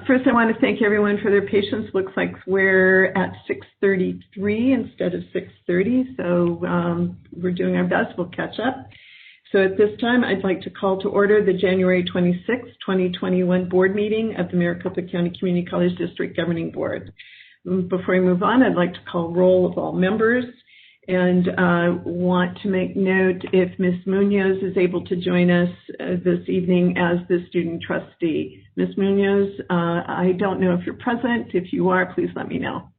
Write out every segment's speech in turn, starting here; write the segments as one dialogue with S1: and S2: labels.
S1: First, I want to thank everyone for their patience. Looks like we're at 6:33 instead of 6:30, so we're doing our best. We'll catch up. So at this time, I'd like to call to order the January 26, 2021 board meeting of the Maricopa County Community College District Governing Board. Before we move on, I'd like to call roll of all members and want to make note if Ms. Munoz is able to join us this evening as the student trustee. Ms. Munoz, I don't know if you're present. If you are, please let me know.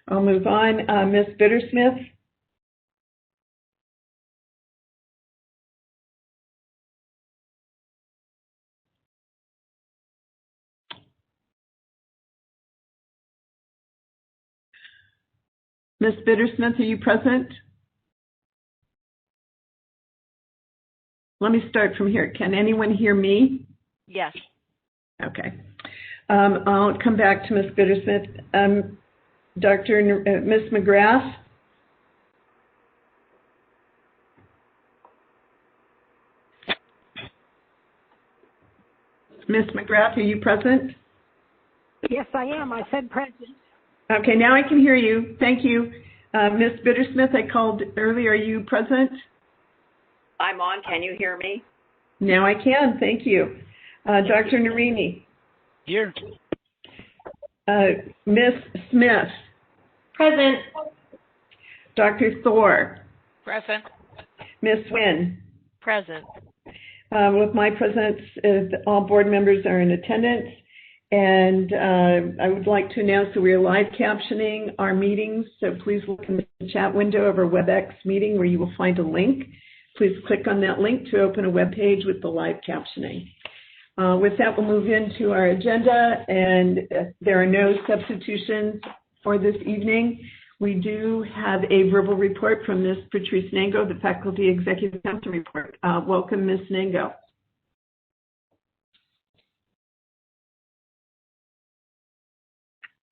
S1: I'll move on. Ms. Bittersmith? Ms. Bittersmith, are you present? Let me start from here. Can anyone hear me?
S2: Yes.
S1: Okay. I'll come back to Ms. Bittersmith. Ms. McGrath? Ms. McGrath, are you present?
S3: Yes, I am. I said present.
S1: Okay, now I can hear you. Thank you. Ms. Bittersmith, I called earlier. Are you present?
S2: I'm on. Can you hear me?
S1: Now I can. Thank you. Dr. Narini?
S4: Here.
S1: Ms. Smith?
S5: Present.
S1: Dr. Thor?
S4: Present.
S1: Ms. Wynn?
S2: Present.
S1: With my presence, all board members are in attendance. And I would like to announce that we are live captioning our meetings. So please look in the chat window of our WebEx meeting where you will find a link. Please click on that link to open a web page with the live captioning. With that, we'll move into our agenda, and there are no substitutions for this evening. We do have a verbal report from Ms. Patrice Nango, the Faculty Executive Council report. Welcome, Ms. Nango.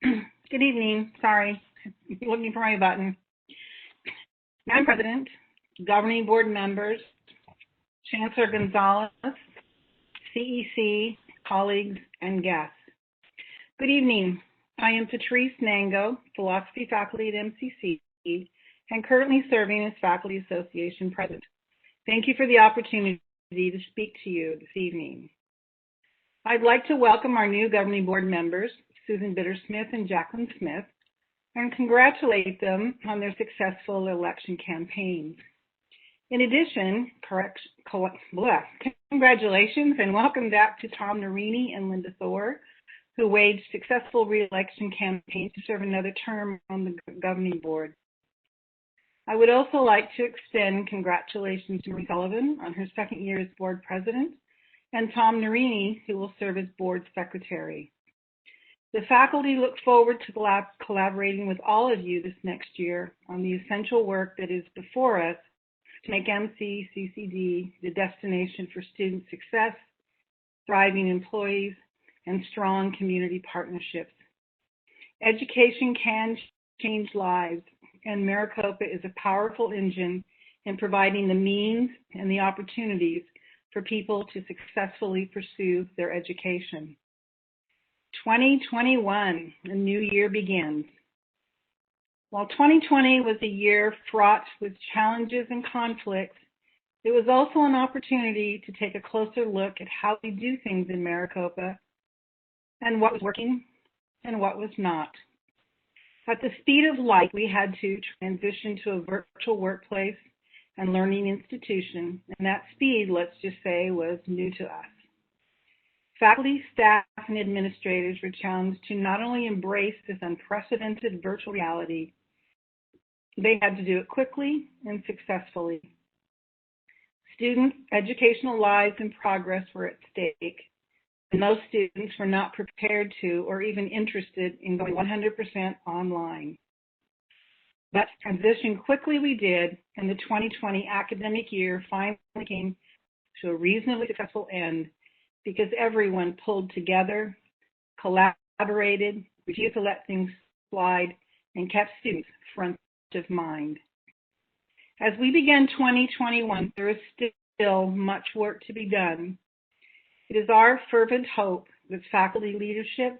S3: Good evening. Sorry, looking for my button. Madam President, governing board members, Chancellor Gonzalez, CEC, colleagues, and guests. Good evening. I am Patrice Nango, philosophy faculty at MCC, and currently serving as Faculty Association President. Thank you for the opportunity to speak to you this evening. I'd like to welcome our new governing board members, Susan Bittersmith and Jacqueline Smith, and congratulate them on their successful election campaigns. In addition, congratulations and welcome back to Tom Narini and Linda Thor, who waged successful re-election campaigns to serve another term on the governing board. I would also like to extend congratulations to Marie Sullivan on her second year as board president, and Tom Narini, who will serve as board secretary. The faculty look forward to collaborating with all of you this next year on the essential work that is before us to make MCCCD the destination for student success, thriving employees, and strong community partnerships. Education can change lives, and Maricopa is a powerful engine in providing the means and the opportunities for people to successfully pursue their education. 2021, a new year begins. While 2020 was a year fraught with challenges and conflicts, it was also an opportunity to take a closer look at how we do things in Maricopa and what was working and what was not. At the speed of light, we had to transition to a virtual workplace and learning institution, and that speed, let's just say, was new to us. Faculty, staff, and administrators were challenged to not only embrace this unprecedented virtual reality, they had to do it quickly and successfully. Students' educational lives and progress were at stake, and most students were not prepared to or even interested in going 100% online. But transition quickly we did, and the 2020 academic year finally came to a reasonably successful end because everyone pulled together, collaborated, refused to let things slide, and kept students front of mind. As we begin 2021, there is still much work to be done. It is our fervent hope that faculty leadership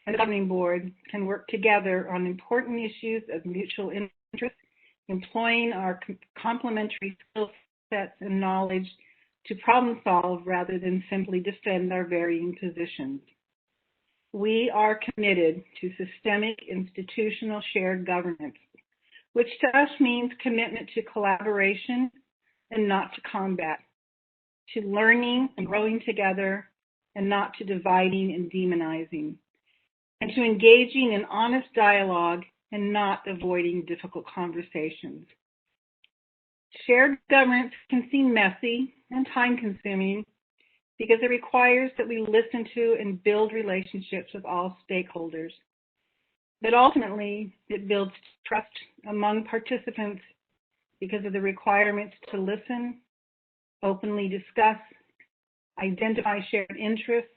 S3: and the governing board can work together on important issues of mutual interest, employing our complementary skill sets and knowledge to problem solve rather than simply defend our varying positions. We are committed to systemic institutional shared governance, which to us means commitment to collaboration and not to combat, to learning and growing together and not to dividing and demonizing, and to engaging in honest dialogue and not avoiding difficult conversations. Shared governance can seem messy and time-consuming because it requires that we listen to and build relationships with all stakeholders. But ultimately, it builds trust among participants because of the requirements to listen, openly discuss, identify shared interests,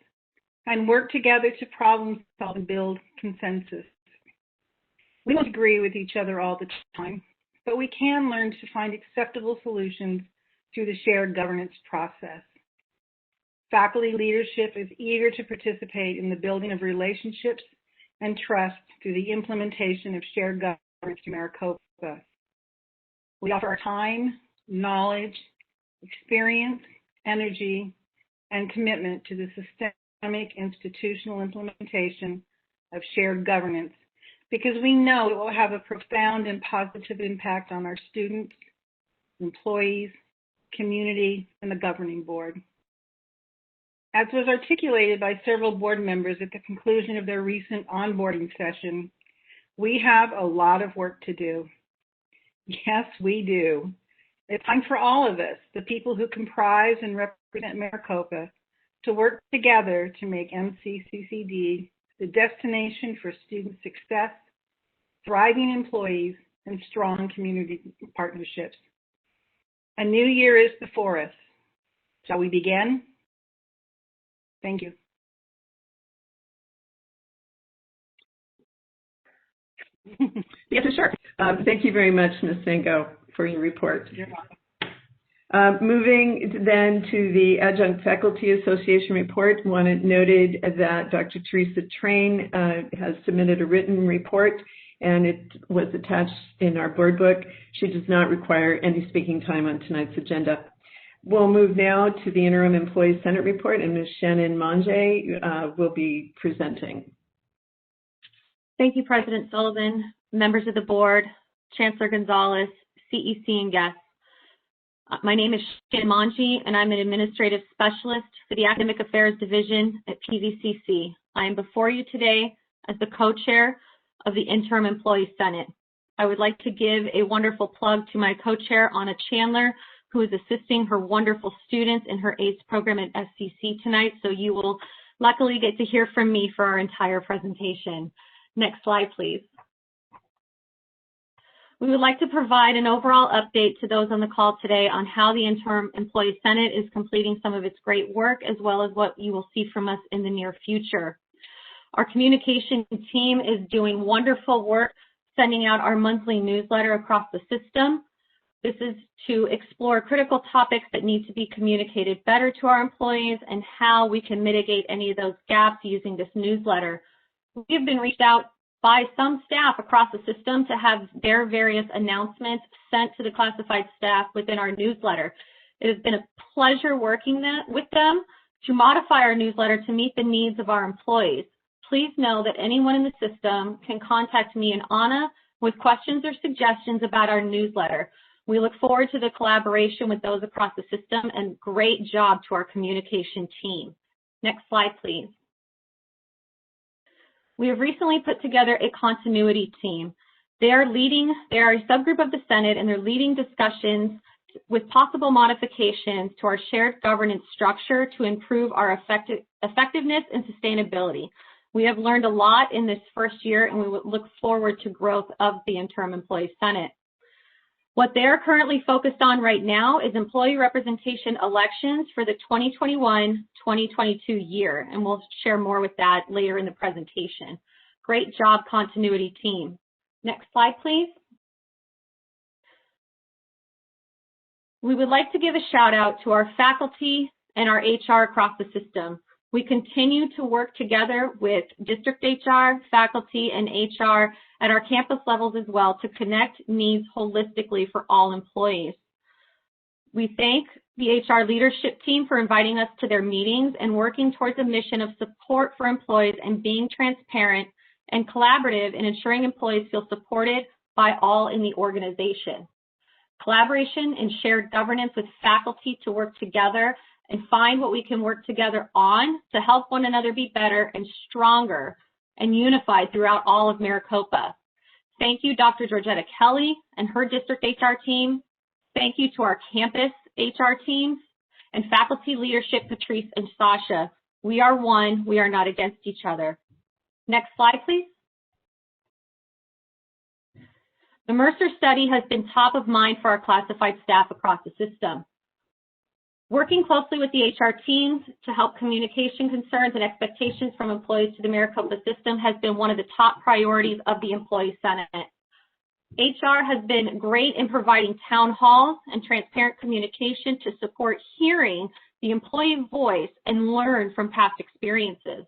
S3: and work together to problem solve and build consensus. We don't agree with each other all the time, but we can learn to find acceptable solutions through the shared governance process. Faculty leadership is eager to participate in the building of relationships and trust through the implementation of shared governance in Maricopa. We offer our time, knowledge, experience, energy, and commitment to the systemic institutional implementation of shared governance because we know it will have a profound and positive impact on our students, employees, community, and the governing board. As was articulated by several board members at the conclusion of their recent onboarding session, we have a lot of work to do. Yes, we do. It's time for all of us, the people who comprise and represent Maricopa, to work together to make MCCCD the destination for student success, thriving employees, and strong community partnerships. A new year is before us. Shall we begin? Thank you.
S1: Yes, sure. Thank you very much, Ms. Sango, for your report.
S3: You're welcome.
S1: Moving then to the Adjunct Faculty Association report, it noted that Dr. Teresa Train has submitted a written report and it was attached in our board book. She does not require any speaking time on tonight's agenda. We'll move now to the Interim Employee Senate report, and Ms. Shannon Mange will be presenting.
S4: Thank you, President Sullivan, members of the board, Chancellor Gonzalez, CEC, and guests. My name is Shannon Mange, and I'm an administrative specialist for the Academic Affairs Division at PVCC. I am before you today as the co-chair of the Interim Employee Senate. I would like to give a wonderful plug to my co-chair, Anna Chandler, who is assisting her wonderful students in her AIDS program at SCC tonight. So you will luckily get to hear from me for our entire presentation. Next slide, please. We would like to provide an overall update to those on the call today on how the Interim Employee Senate is completing some of its great work, as well as what you will see from us in the near future. Our communication team is doing wonderful work sending out our monthly newsletter across the system. This is to explore critical topics that need to be communicated better to our employees and how we can mitigate any of those gaps using this newsletter. We have been reached out by some staff across the system to have their various announcements sent to the classified staff within our newsletter. It has been a pleasure working with them to modify our newsletter to meet the needs of our employees. Please know that anyone in the system can contact me and Anna with questions or suggestions about our newsletter. We look forward to the collaboration with those across the system, and great job to our communication team. Next slide, please. We have recently put together a continuity team. They are a subgroup of the Senate, and they're leading discussions with possible modifications to our shared governance structure to improve our effectiveness and sustainability. We have learned a lot in this first year, and we look forward to growth of the Interim Employee Senate. What they're currently focused on right now is employee representation elections for the 2021-2022 year, and we'll share more with that later in the presentation. Great job, continuity team. Next slide, please. We would like to give a shout out to our faculty and our HR across the system. We continue to work together with district HR, faculty, and HR at our campus levels as well to connect needs holistically for all employees. We thank the HR leadership team for inviting us to their meetings and working towards a mission of support for employees and being transparent and collaborative in ensuring employees feel supported by all in the organization. Collaboration and shared governance with faculty to work together and find what we can work together on to help one another be better and stronger and unified throughout all of Maricopa. Thank you, Dr. Georgetta Kelly and her district HR team. Thank you to our campus HR teams and faculty leadership, Patrice and Sasha. We are one, we are not against each other. Next slide, please. The Mercer study has been top of mind for our classified staff across the system. Working closely with the HR teams to help communication concerns and expectations from employees to the Maricopa system has been one of the top priorities of the Employee Senate. HR has been great in providing town halls and transparent communication to support hearing the employee voice and learn from past experiences.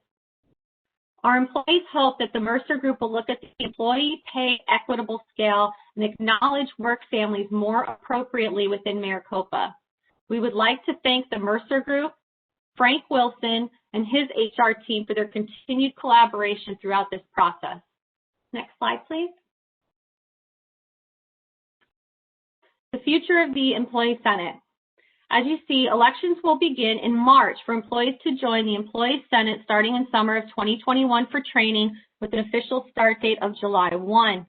S4: Our employees hope that the Mercer Group will look at the employee pay equitable scale and acknowledge work families more appropriately within Maricopa. We would like to thank the Mercer Group, Frank Wilson, and his HR team for their continued collaboration throughout this process. Next slide, please. The future of the Employee Senate. As you see, elections will begin in March for employees to join the Employee Senate starting in summer of 2021 for training with an official start date of July 1.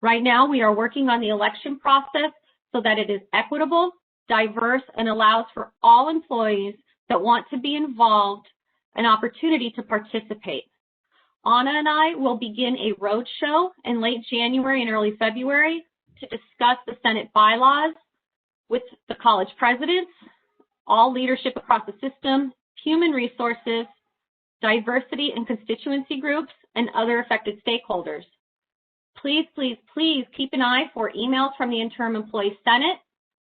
S4: Right now, we are working on the election process so that it is equitable, diverse, and allows for all employees that want to be involved an opportunity to participate. Anna and I will begin a roadshow in late January and early February to discuss the Senate bylaws with the college presidents, all leadership across the system, human resources, diversity and constituency groups, and other affected stakeholders. Please, please, please keep an eye for emails from the Interim Employee Senate.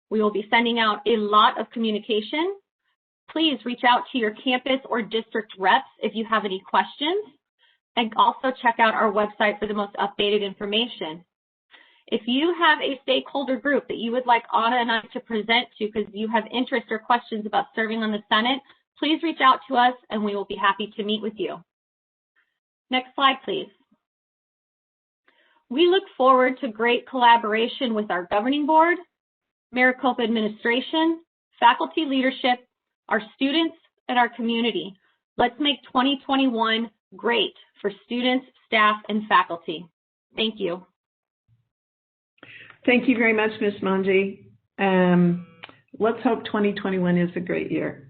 S4: We will be sending out a lot of communication. Please reach out to your campus or district reps if you have any questions, and also check out our website for the most updated information. If you have a stakeholder group that you would like Anna and I to present to because you have interest or questions about serving on the Senate, please reach out to us and we will be happy to meet with you. Next slide, please. We look forward to great collaboration with our governing board, Maricopa administration, faculty leadership, our students, and our community. Let's make 2021 great for students, staff, and faculty. Thank you.
S1: Thank you very much, Ms. Manji. Let's hope 2021 is a great year.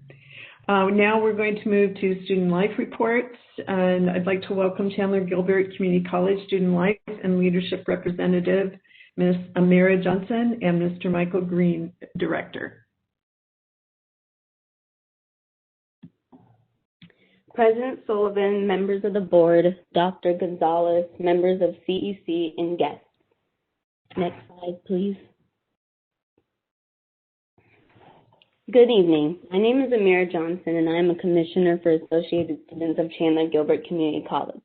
S1: Now we're going to move to student life reports, and I'd like to welcome Chandler Gilbert Community College Student Life and Leadership Representative, Ms. Amira Johnson, and Mr. Michael Green, Director.
S5: President Sullivan, members of the board, Dr. Gonzalez, members of CEC, and guests. Next slide, please. Good evening. My name is Amira Johnson, and I am a commissioner for Associated Students of Chandler Gilbert Community College.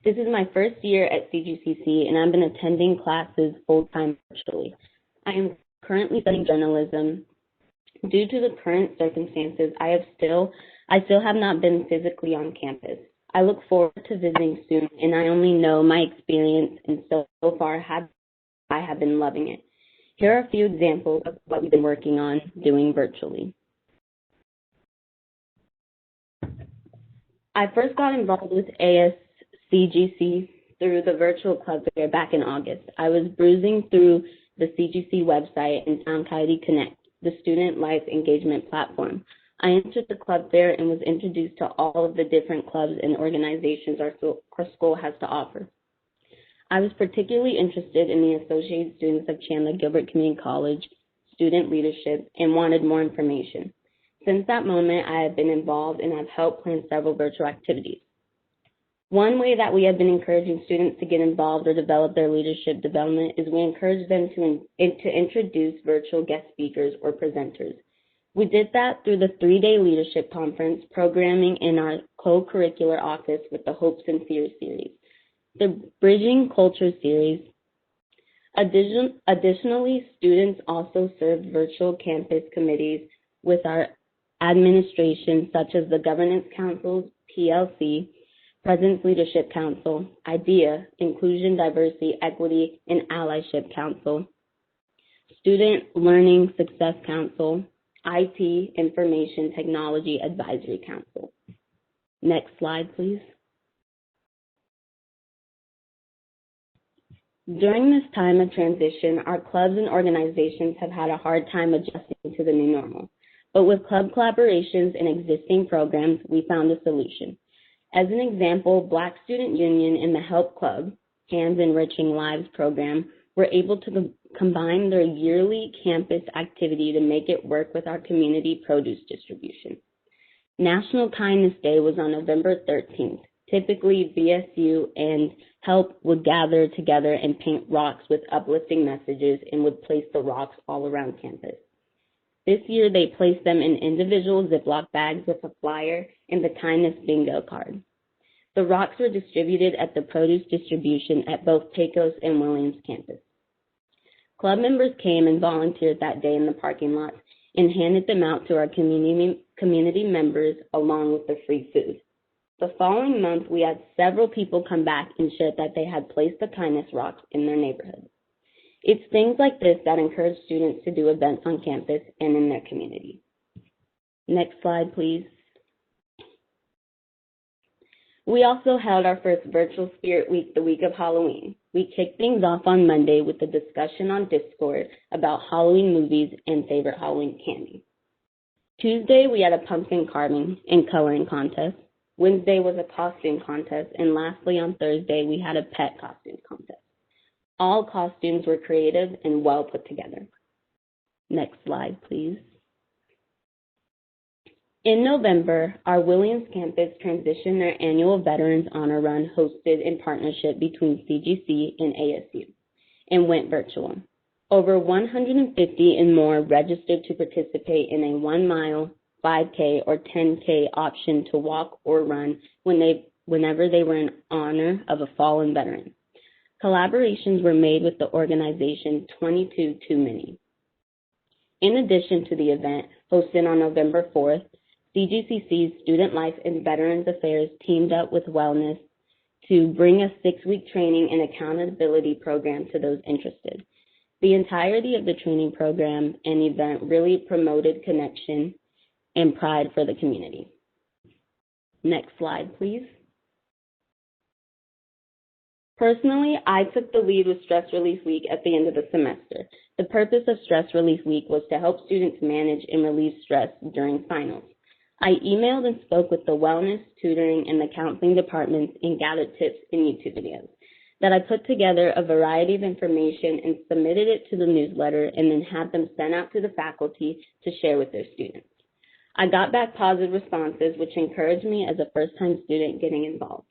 S5: This is my first year at CGCC, and I've been attending classes full-time virtually. I am currently studying journalism. Due to the current circumstances, I still have not been physically on campus. I look forward to visiting soon, and I only know my experience, and so far I have been loving it. Here are a few examples of what we've been working on doing virtually. I first got involved with ASCGC through the virtual club fair back in August. I was browsing through the CGC website and found Coyote Connect, the student life engagement platform. I entered the club fair and was introduced to all of the different clubs and organizations our school has to offer. I was particularly interested in the Associated Students of Chandler Gilbert Community College student leadership and wanted more information. Since that moment, I have been involved and have helped plan several virtual activities. One way that we have been encouraging students to get involved or develop their leadership development is we encourage them to introduce virtual guest speakers or presenters. We did that through the 3-day leadership conference, programming in our co-curricular office with the Hopes and Fears series, the Bridging Culture series. Additionally, students also served virtual campus committees with our administration, such as the Governance Councils, PLC, President's Leadership Council, IDEA, Inclusion, Diversity, Equity, and Allyship Council, Student Learning Success Council, IT, Information Technology Advisory Council. Next slide, please. During this time of transition, our clubs and organizations have had a hard time adjusting to the new normal. But with club collaborations and existing programs, we found a solution. As an example, Black Student Union and the Help Club, Hands Enriching Lives program, were able to combine their yearly campus activity to make it work with our community produce distribution. National Kindness Day was on November 13th. Typically, BSU and Help would gather together and paint rocks with uplifting messages and would place the rocks all around campus. This year, they placed them in individual Ziploc bags with a flyer and the Kindness bingo card. The rocks were distributed at the produce distribution at both Pecos and Williams campus. Club members came and volunteered that day in the parking lot and handed them out to our community members along with the free food. The following month, we had several people come back and shared that they had placed the kindness rocks in their neighborhood. It's things like this that encourage students to do events on campus and in their community. Next slide, please. We also held our first virtual Spirit Week the week of Halloween. We kicked things off on Monday with a discussion on Discord about Halloween movies and favorite Halloween candy. Tuesday, we had a pumpkin carving and coloring contest. Wednesday was a costume contest, and lastly on Thursday, we had a pet costume contest. All costumes were creative and well put together. Next slide, please. In November, our Williams campus transitioned their annual Veterans Honor Run hosted in partnership between CGC and ASU and went virtual. Over 150 and more registered to participate in a 1-mile, 5K, or 10K option to walk or run whenever they were in honor of a fallen veteran. Collaborations were made with the organization 22 Too Many. In addition to the event hosted on November 4th, CGCC's Student Life and Veterans Affairs teamed up with Wellness to bring a 6-week training and accountability program to those interested. The entirety of the training program and event really promoted connection and pride for the community. Next slide, please. Personally, I took the lead with Stress Relief Week at the end of the semester. The purpose of Stress Relief Week was to help students manage and relieve stress during finals. I emailed and spoke with the wellness, tutoring, and the counseling departments and gathered tips and YouTube videos. That I put together a variety of information and submitted it to the newsletter and then had them sent out to the faculty to share with their students. I got back positive responses, which encouraged me as a first-time student getting involved.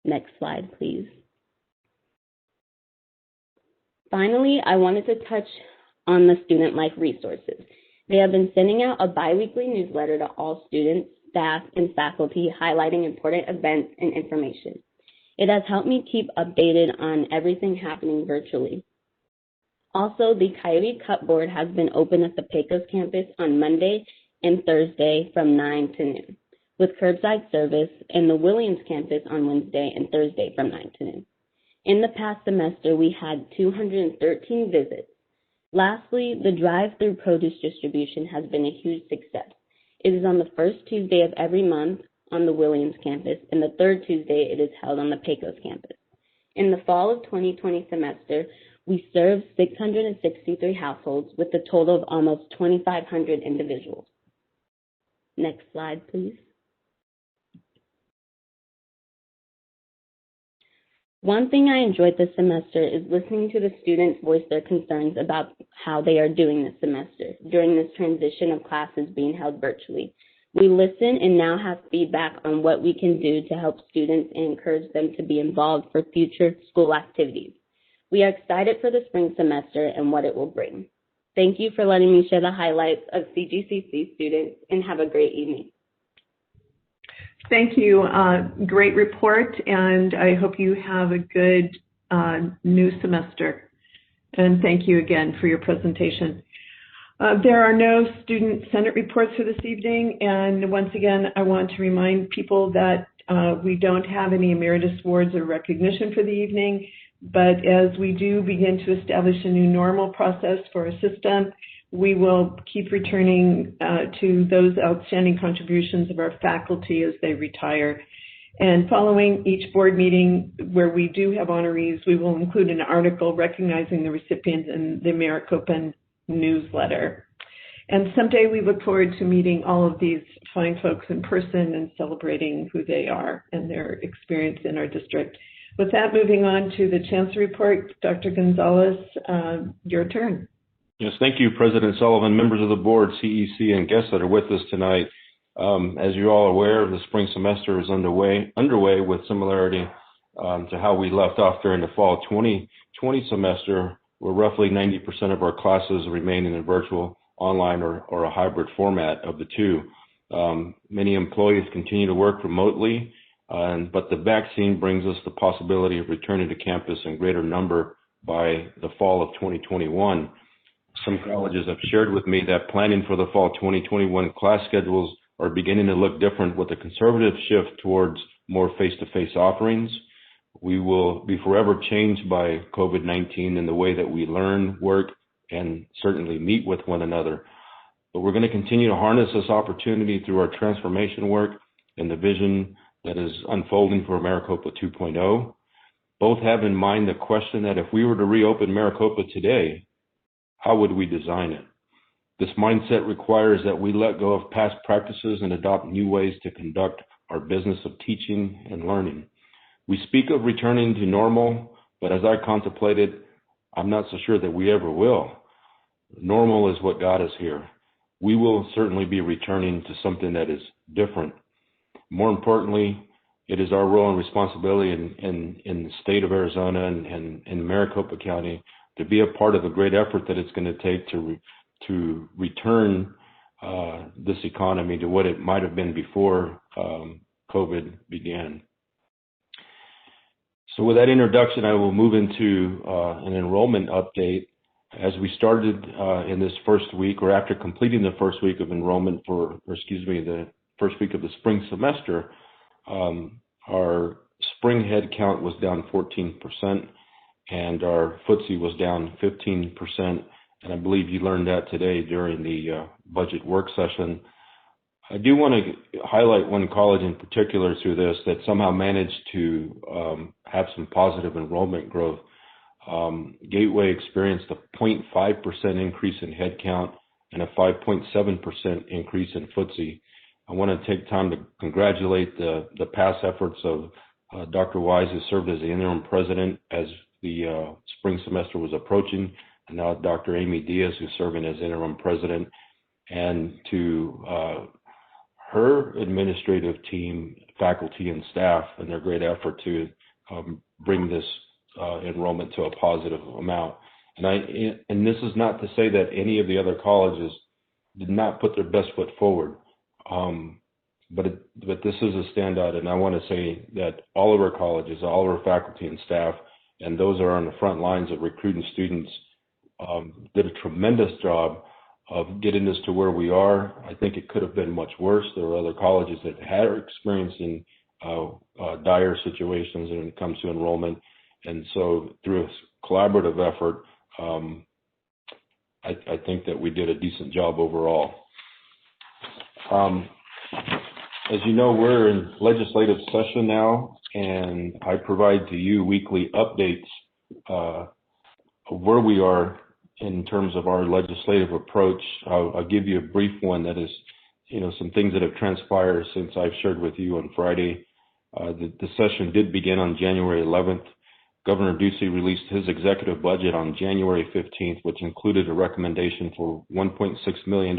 S5: Next slide, please. Finally, I wanted to touch on the Student Life resources. They have been sending out a bi-weekly newsletter to all students, staff, and faculty highlighting important events and information. It has helped me keep updated on everything happening virtually. Also, the Coyote Cupboard has been open at the Pecos campus on Monday and Thursday from 9 to noon, with curbside service, and the Williams campus on Wednesday and Thursday from 9 to noon. In the past semester, we had 213 visits. Lastly, the drive-through produce distribution has been a huge success. It is on the first Tuesday of every month on the Williams campus, and the third Tuesday it is held on the Pecos campus. In the fall of 2020 semester, we served 663 households with a total of almost 2,500 individuals. Next slide, please. One thing I enjoyed this semester is listening to the students voice their concerns about how they are doing this semester during this transition of classes being held virtually. We listen and now have feedback on what we can do to help students and encourage them to be involved for future school activities. We are excited for the spring semester and what it will bring. Thank you for letting me share the highlights of CGCC students, and have a great evening.
S1: Thank you. Great report, and I hope you have a good new semester. And thank you again for your presentation. There are no Student Senate reports for this evening, and once again, I want to remind people that we don't have any emeritus awards or recognition for the evening, but as we do begin to establish a new normal process for our system, we will keep returning to those outstanding contributions of our faculty as they retire. And following each board meeting where we do have honorees, we will include an article recognizing the recipients in the Maricopa newsletter. And someday we look forward to meeting all of these fine folks in person and celebrating who they are and their experience in our district. With that, moving on to the Chancellor report, Dr. Gonzalez, your turn.
S6: Yes, thank you, President Sullivan, members of the board, CEC, and guests that are with us tonight. As you're all aware, the spring semester is underway with similarity to how we left off during the fall 2020 semester, where roughly 90% of our classes remain in a virtual, online, or a hybrid format of the two. Many employees continue to work remotely, but the vaccine brings us the possibility of returning to campus in greater number by the fall of 2021. Some colleges have shared with me that planning for the fall 2021 class schedules are beginning to look different with a conservative shift towards more face-to-face offerings. We will be forever changed by COVID-19 in the way that we learn, work, and certainly meet with one another. But we're going to continue to harness this opportunity through our transformation work and the vision that is unfolding for Maricopa 2.0. Both have in mind the question that if we were to reopen Maricopa today, how would we design it? This mindset requires that we let go of past practices and adopt new ways to conduct our business of teaching and learning. We speak of returning to normal, but as I contemplated, I'm not so sure that we ever will. Normal is what got us here. We will certainly be returning to something that is different. More importantly, it is our role and responsibility in the state of Arizona and in Maricopa County to be a part of a great effort that it's going to take to return this economy to what it might have been before COVID began. So with that introduction, I will move into an enrollment update. As we started in this first week, or after completing the first week of enrollment the first week of the spring semester, our spring head count was down 14%, and our FTSE was down 15%. And I believe you learned that today during the budget work session. I do want to highlight one college in particular through this that somehow managed to have some positive enrollment growth. Gateway experienced a 0.5% increase in headcount and a 5.7% increase in FTSE. I want to take time to congratulate the past efforts of Dr. Wise, who served as the interim president as the spring semester was approaching, and now Dr. Amy Diaz, who's serving as interim president, and to her administrative team, faculty, and staff, and their great effort to bring this enrollment to a positive amount. And this is not to say that any of the other colleges did not put their best foot forward, but this is a standout, and I want to say that all of our colleges, all of our faculty and staff, and those that are on the front lines of recruiting students did a tremendous job of getting us to where we are. I think it could have been much worse. There are other colleges that had experience in dire situations when it comes to enrollment. And so through a collaborative effort, I think that we did a decent job overall. As you know, we're in legislative session now, and I provide to you weekly updates of where we are in terms of our legislative approach. I'll give you a brief one that is, some things that have transpired since I've shared with you on Friday. The session did begin on January 11th. Governor Ducey released his executive budget on January 15th, which included a recommendation for $1.6 million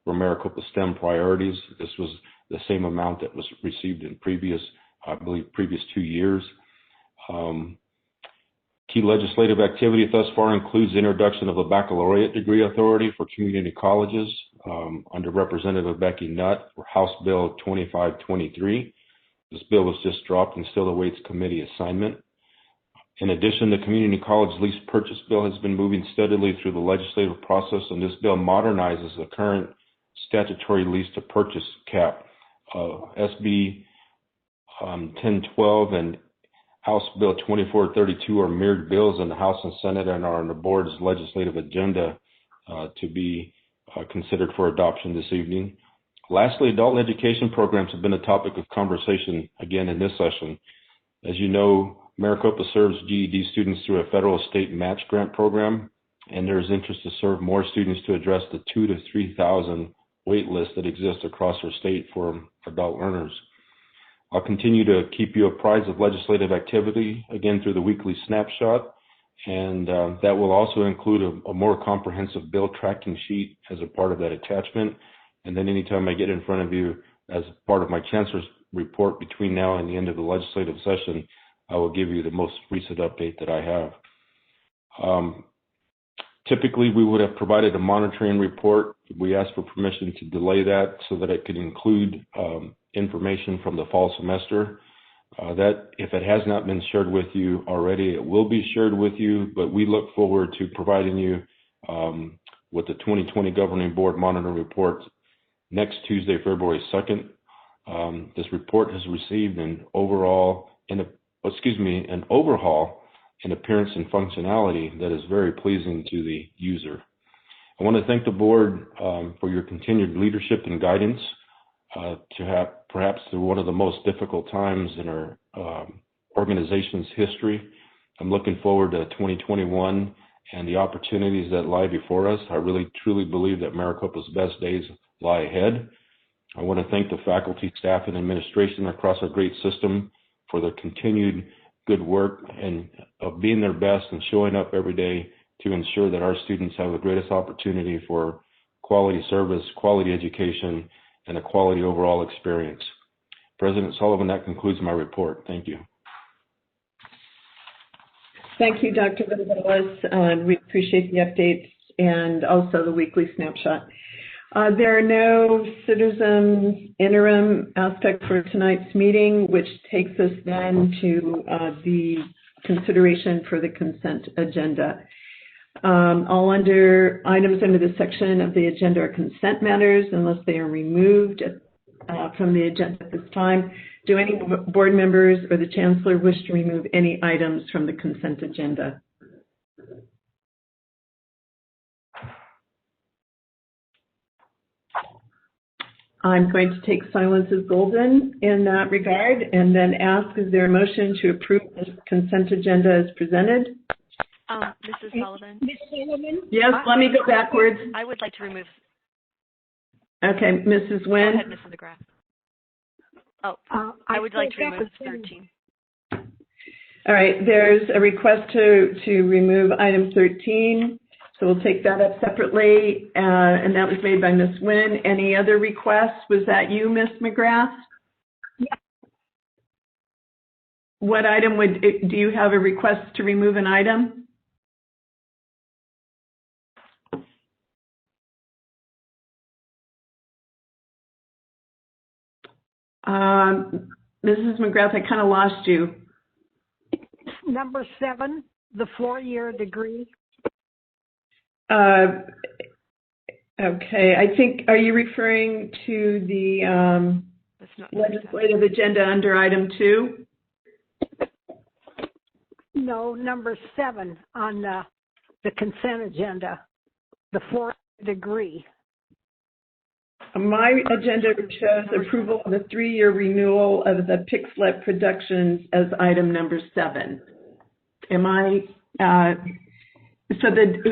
S6: for Maricopa STEM priorities. This was the same amount that was received in previous 2 years. Key legislative activity thus far includes the introduction of a baccalaureate degree authority for community colleges under Representative Becky Nutt for House Bill 2523. This bill was just dropped and still awaits committee assignment. In addition, the community college lease purchase bill has been moving steadily through the legislative process, and this bill modernizes the current statutory lease to purchase cap. SB 1012 and House Bill 2432 are mirrored bills in the House and Senate and are on the board's legislative agenda to be considered for adoption this evening. Lastly, adult education programs have been a topic of conversation again in this session. As you know, Maricopa serves GED students through a federal state match grant program, and there is interest to serve more students to address the 2,000 to 3,000 wait list that exists across our state for adult learners. I'll continue to keep you apprised of legislative activity, again, through the weekly snapshot, and that will also include a more comprehensive bill tracking sheet as a part of that attachment. And then anytime I get in front of you as part of my chancellor's report between now and the end of the legislative session, I will give you the most recent update that I have. Typically, we would have provided a monitoring report. We asked for permission to delay that so that it could include information from the fall semester. That, if it has not been shared with you already, it will be shared with you, but we look forward to providing you with the 2020 Governing Board Monitoring Report next Tuesday, February 2nd. This report has received an overhaul in appearance and functionality that is very pleasing to the user. I want to thank the board for your continued leadership and guidance to have perhaps through one of the most difficult times in our organization's history. I'm looking forward to 2021 and the opportunities that lie before us. I really, truly believe that Maricopa's best days lie ahead. I want to thank the faculty, staff, and administration across our great system for their continued good work and of being their best and showing up every day to ensure that our students have the greatest opportunity for quality service, quality education, and a quality overall experience. President Sullivan, that concludes my report. Thank you.
S1: Thank you, Dr. Gonzalez. We appreciate the updates and also the weekly snapshot. There are no citizen interim aspects for tonight's meeting, which takes us then to the consideration for the consent agenda. All items under this section of the agenda are consent matters unless they are removed from the agenda at this time. Do any board members or the chancellor wish to remove any items from the consent agenda? I'm going to take silence as golden in that regard and then ask, is there a motion to approve the consent agenda as presented?
S2: Mrs. Sullivan?
S3: Ms. Sullivan?
S1: Yes, let me go backwards.
S2: I would like to remove.
S1: Okay, Mrs.
S2: Go
S1: Nguyen.
S2: ahead, Mrs. McGrath. I would like to remove 13.
S1: All right, there's a request to remove item 13. So we'll take that up separately, and that was made by Ms. Nguyen. Any other requests? Was that you, Ms. McGrath?
S3: Yeah.
S1: What item do you have a request to remove an item? Mrs. McGrath, I kind of lost you.
S7: Number 7, the 4-year degree.
S1: Okay, I think, are you referring to the legislative agenda under item 2?
S7: No, number 7 on the consent agenda, the 4-year degree.
S1: My agenda shows approval of the 3-year renewal of the Pixlet Productions as item number 7. Am I, so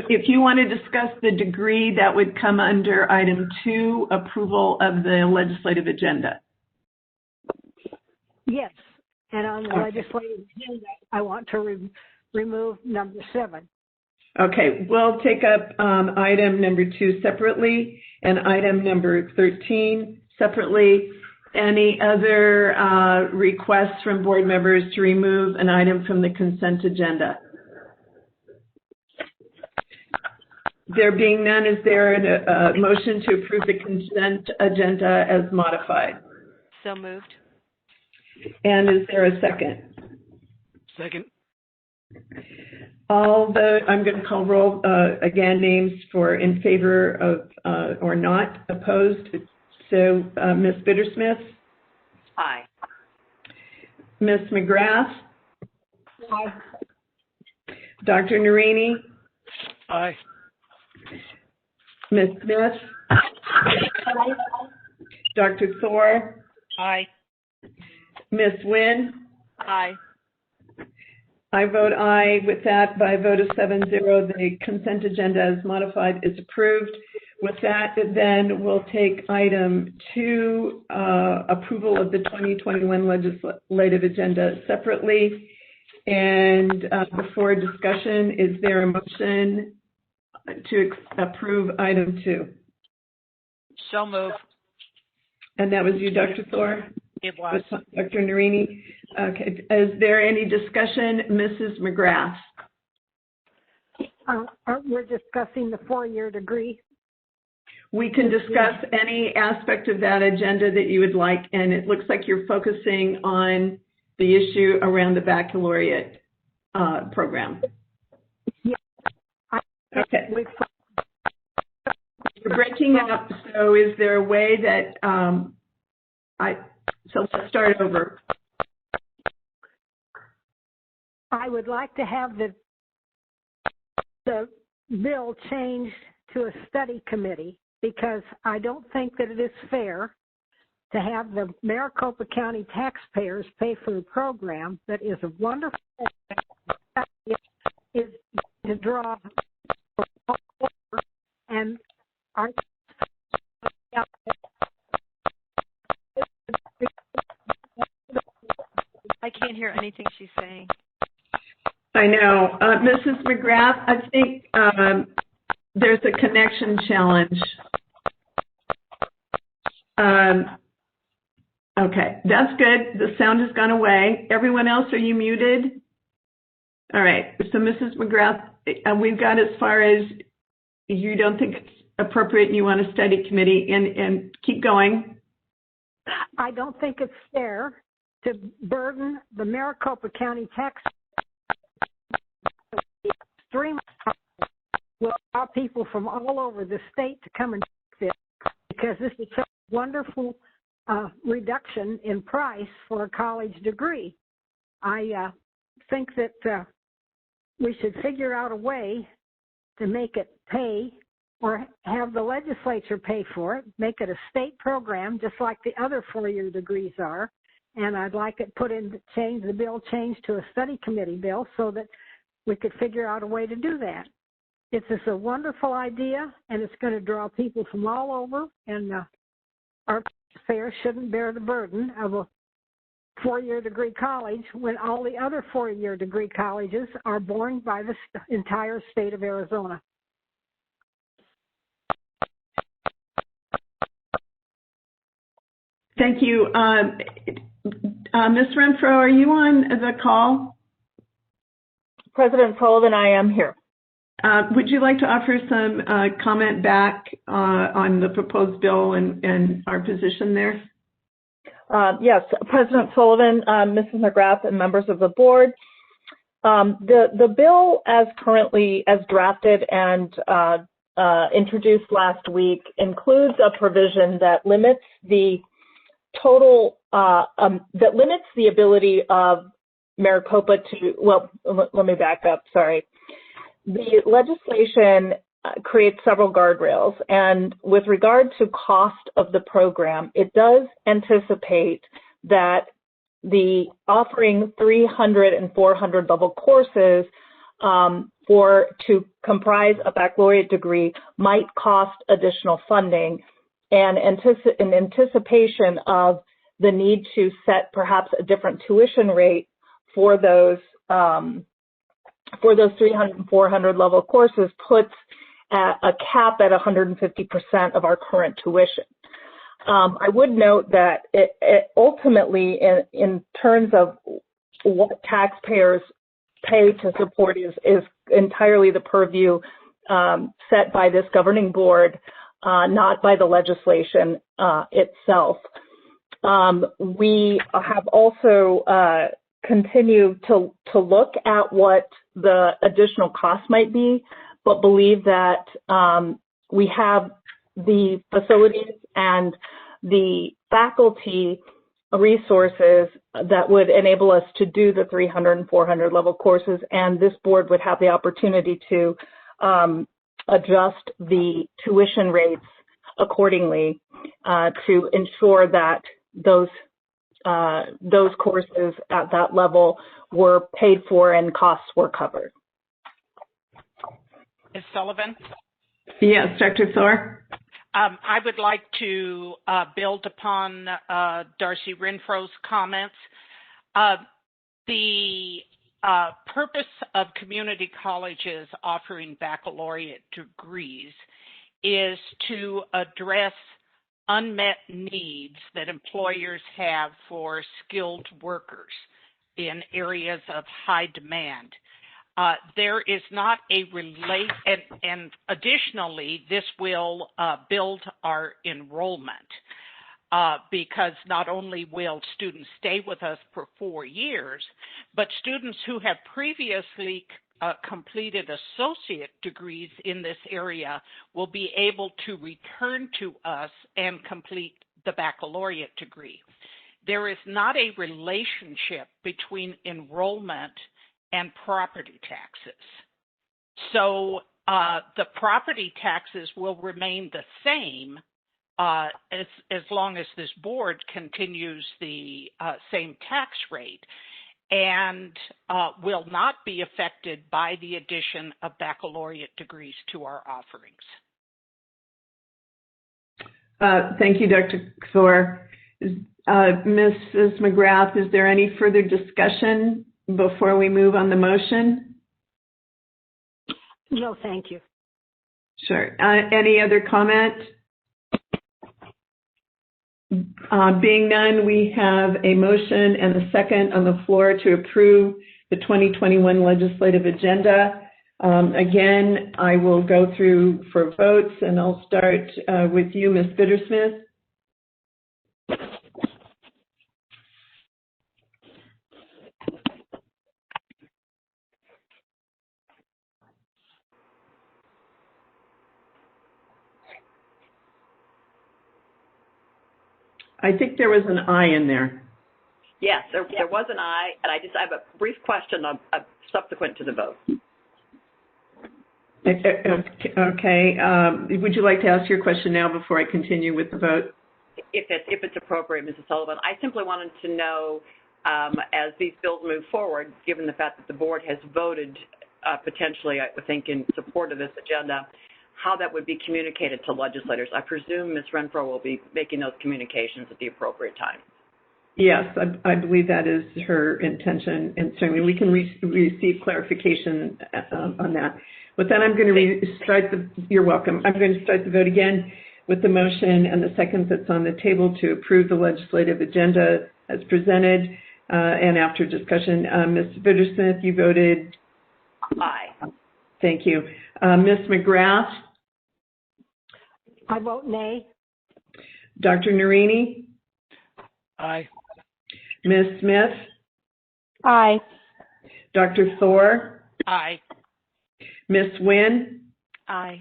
S1: if you want to discuss the degree, that would come under item 2, approval of the legislative agenda.
S7: Yes, and on the legislative agenda, I want to remove number 7.
S1: Okay, we'll take up item number 2 separately. and item number 13 separately. Any other requests from board members to remove an item from the consent agenda? There being none, is there a motion to approve the consent agenda as modified?
S2: So moved.
S1: And is there a second?
S8: Second.
S1: I'm going to call roll again, names for in favor of or not opposed. So Ms. Bittersmith?
S2: Aye.
S1: Ms. McGrath?
S7: Aye.
S1: Dr. Narini?
S8: Aye.
S1: Ms. Smith?
S7: Aye.
S1: Dr. Thor?
S2: Aye.
S1: Ms. Nguyen?
S2: Aye.
S1: I vote aye. With that, by a vote of 7-0, the consent agenda as modified is approved. With that, then we'll take item 2, approval of the 2021 legislative agenda separately. And before discussion, is there a motion to approve item 2?
S2: So moved.
S1: And that was you, Dr. Thor?
S2: It was.
S1: Dr. Narini? Okay. Is there any discussion? Mrs. McGrath?
S7: We're discussing the 4-year degree.
S1: We can discuss any aspect of that agenda that you would like, and it looks like you're focusing on the issue around the baccalaureate program.
S7: Yeah.
S1: Okay. You're breaking up, so is there a way that so let's start over.
S7: I would like to have the bill changed to a study committee, because I don't think that it is fair to have the Maricopa County taxpayers pay for a program that is a wonderful is to draw and our
S2: I can't hear anything she's saying.
S1: I know. Mrs. McGrath, I think there's a connection challenge. Okay, that's good. The sound has gone away. Everyone else, are you muted? All right. So, Mrs. McGrath, we've got as far as you don't think it's appropriate and you want a study committee, and keep going.
S7: I don't think it's fair to burden the Maricopa County tax extreme will allow people from all over the state to come and take this, because this is such a wonderful reduction in price for a college degree. I think that we should figure out a way to make it pay, or have the legislature pay for it, make it a state program just like the other 4-year degrees are. And I'd like it the bill changed to a study committee bill so that we could figure out a way to do that. It's just a wonderful idea, and it's going to draw people from all over, and our taxpayers shouldn't bear the burden of a 4-year degree college when all the other 4-year degree colleges are borne by the entire state of Arizona.
S1: Thank you. Ms. Renfro, are you on the call?
S9: President Sullivan, I am here.
S1: Would you like to offer some comment back on the proposed bill and our position there?
S9: Yes, President Sullivan, Mrs. McGrath, and members of the board. The bill as drafted and introduced last week includes a provision that limits the the ability of Maricopa to, well, let me back up, sorry. The legislation creates several guardrails, and with regard to cost of the program, it does anticipate that the offering 300 and 400 level courses to comprise a baccalaureate degree might cost additional funding, and in anticipation of the need to set perhaps a different tuition rate for those 300 and 400 level courses puts at a cap at 150% of our current tuition. I would note that it ultimately, in terms of what taxpayers pay to support, is entirely the purview set by this governing board, not by the legislation itself. We have also continued to look at what the additional costs might be, but believe that we have the facilities and the faculty resources that would enable us to do the 300 and 400 level courses, and this board would have the opportunity to adjust the tuition rates accordingly to ensure that those courses at that level were paid for and costs were covered.
S10: Ms. Sullivan?
S1: Yes, Dr. Thor?
S10: I would like to build upon Darcy Renfro's comments. The purpose of community colleges offering baccalaureate degrees is to address unmet needs that employers have for skilled workers in areas of high demand. There is not a and additionally, this will build our enrollment because not only will students stay with us for 4 years, but students who have previously completed associate degrees in this area will be able to return to us and complete the baccalaureate degree. There is not a relationship between enrollment and property taxes. So the property taxes will remain the same as long as this board continues the same tax rate, and will not be affected by the addition of baccalaureate degrees to our offerings.
S1: Thank you, Dr. Thor. Mrs. McGrath, is there any further discussion before we move on the motion?
S7: No, thank you.
S1: Sure. Any other comment? Being none, we have a motion and a second on the floor to approve the 2021 legislative agenda. Again, I will go through for votes, and I'll start with you, Ms. Bittersmith. I think there was an I in there.
S11: Yes, there was an I, and I have a brief question subsequent to the vote.
S1: Okay. Would you like to ask your question now before I continue with the vote?
S11: If it's appropriate, Mrs. Sullivan. I simply wanted to know, as these bills move forward, given the fact that the board has voted potentially, I think, in support of this agenda, how that would be communicated to legislators. I presume Ms. Renfro will be making those communications at the appropriate time.
S1: Yes, I believe that is her intention, and certainly we can receive clarification on that. With that, I'm going to you're welcome. I'm going to start the vote again with the motion and the second that's on the table to approve the legislative agenda as presented, and after discussion. Ms. Bittersmith, you voted?
S11: Aye.
S1: Thank you. Ms. McGrath?
S7: I vote nay.
S1: Dr. Narini?
S8: Aye.
S1: Ms. Smith?
S4: Aye.
S1: Dr. Thor?
S10: Aye.
S1: Ms. Nguyen?
S2: Aye.